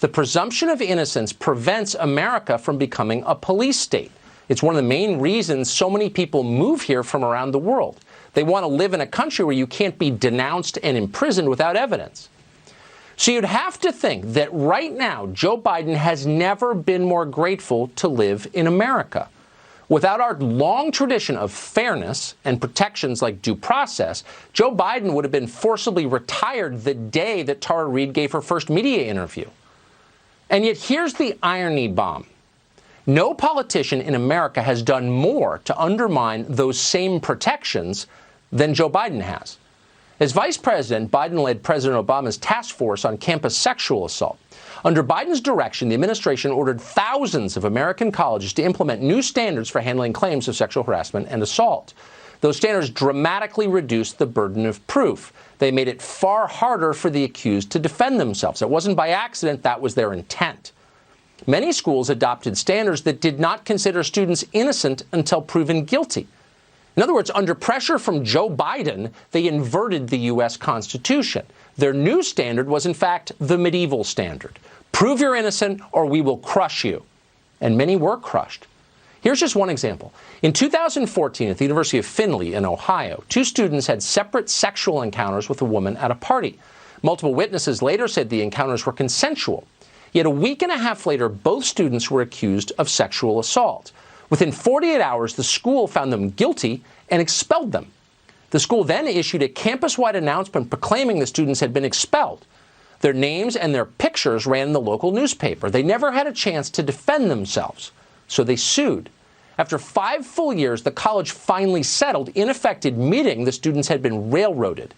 The presumption of innocence prevents America from becoming a police state. It's one of the main reasons so many people move here from around the world. They want to live in a country where you can't be denounced and imprisoned without evidence. So you'd have to think that right now, Joe Biden has never been more grateful to live in America. Without our long tradition of fairness and protections like due process, Joe Biden would have been forcibly retired the day that Tara Reade gave her first media interview. And yet here's the irony bomb. No politician in America has done more to undermine those same protections than Joe Biden has. As vice president, Biden led President Obama's task force on campus sexual assault. Under Biden's direction, the administration ordered thousands of American colleges to implement new standards for handling claims of sexual harassment and assault. Those standards dramatically reduced the burden of proof. They made it far harder for the accused to defend themselves. It wasn't by accident, that was their intent. Many schools adopted standards that did not consider students innocent until proven guilty. In other words, under pressure from Joe Biden, they inverted the U.S. Constitution. Their new standard was, in fact, the medieval standard. Prove you're innocent or we will crush you. And many were crushed. Here's just one example. In 2014, at the University of Findlay in Ohio, 2 students had separate sexual encounters with a woman at a party. Multiple witnesses later said the encounters were consensual. Yet a week and a half later, both students were accused of sexual assault. Within 48 hours, the school found them guilty and expelled them. The school then issued a campus-wide announcement proclaiming the students had been expelled. Their names and their pictures ran in the local newspaper. They never had a chance to defend themselves, so they sued. After 5 full years, the college finally settled, in effect admitting the students had been railroaded.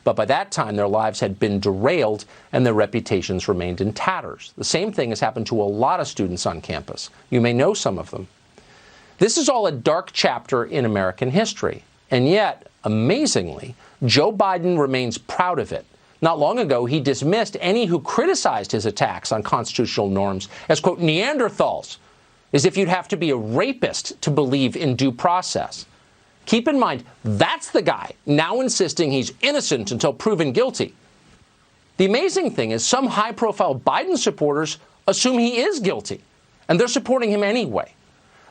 But by that time, their lives had been derailed and their reputations remained in tatters. The same thing has happened to a lot of students on campus. You may know some of them. This is all a dark chapter in American history. And yet, amazingly, Joe Biden remains proud of it. Not long ago, he dismissed any who criticized his attacks on constitutional norms as, quote, Neanderthals, as if you'd have to be a rapist to believe in due process. Keep in mind, that's the guy now insisting he's innocent until proven guilty. The amazing thing is some high-profile Biden supporters assume he is guilty, and they're supporting him anyway.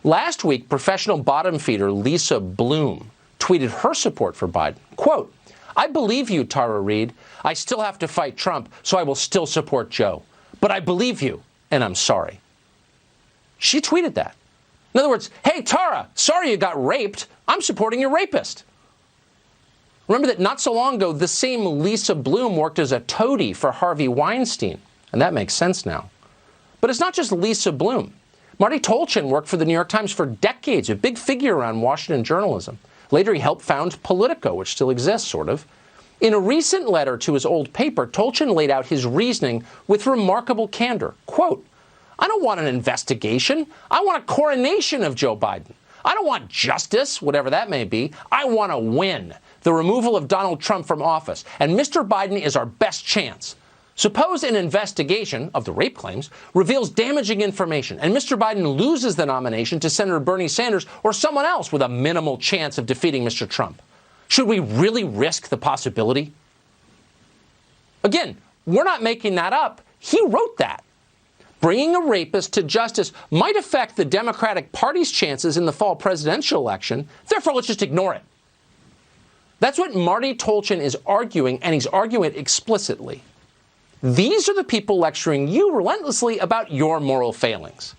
Last week, professional bottom feeder Lisa Bloom tweeted her support for Biden. Quote, I believe you, Tara Reade. I still have to fight Trump, so I will still support Joe. But I believe you, and I'm sorry. She tweeted that. In other words, hey, Tara, sorry you got raped. I'm supporting your rapist. Remember that not so long ago, the same Lisa Bloom worked as a toady for Harvey Weinstein. And that makes sense now. But it's not just Lisa Bloom. Marty Tolchin worked for the New York Times for decades, a big figure around Washington journalism. Later, he helped found Politico, which still exists, sort of. In a recent letter to his old paper, Tolchin laid out his reasoning with remarkable candor. Quote, I don't want an investigation. I want a coronation of Joe Biden. I don't want justice, whatever that may be. I want to win. The removal of Donald Trump from office. And Mr. Biden is our best chance. Suppose an investigation of the rape claims reveals damaging information and Mr. Biden loses the nomination to Senator Bernie Sanders or someone else with a minimal chance of defeating Mr. Trump. Should we really risk the possibility? Again, we're not making that up. He wrote that. Bringing a rapist to justice might affect the Democratic Party's chances in the fall presidential election. Therefore, let's just ignore it. That's what Marty Tolchin is arguing, and he's arguing it explicitly. These are the people lecturing you relentlessly about your moral failings.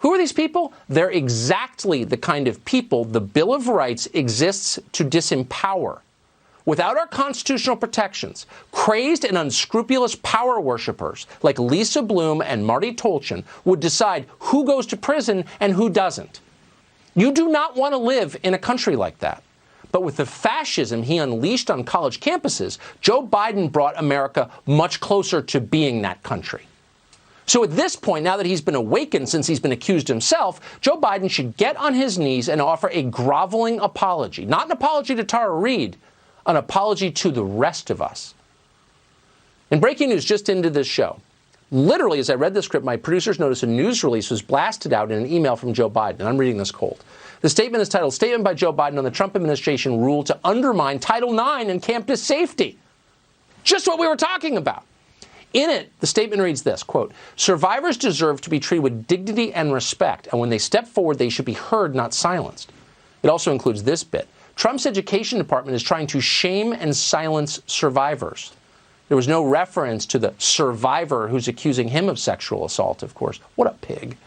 Who are these people? They're exactly the kind of people the Bill of Rights exists to disempower. Without our constitutional protections, crazed and unscrupulous power worshippers like Lisa Bloom and Marty Tolchin would decide who goes to prison and who doesn't. You do not want to live in a country like that. But with the fascism he unleashed on college campuses, Joe Biden brought America much closer to being that country. So at this point, now that he's been awakened since he's been accused himself, Joe Biden should get on his knees and offer a groveling apology. Not an apology to Tara Reade, an apology to the rest of us. In breaking news just into this show, literally as I read the script, my producers noticed a news release was blasted out in an email from Joe Biden. I'm reading this cold. The statement is titled, Statement by Joe Biden on the Trump administration rule to undermine Title IX and campus safety. Just what we were talking about. In it, the statement reads this, quote, "Survivors deserve to be treated with dignity and respect, and when they step forward, they should be heard, not silenced." It also includes this bit. Trump's education department is trying to shame and silence survivors. There was no reference to the survivor who's accusing him of sexual assault, of course. What a pig.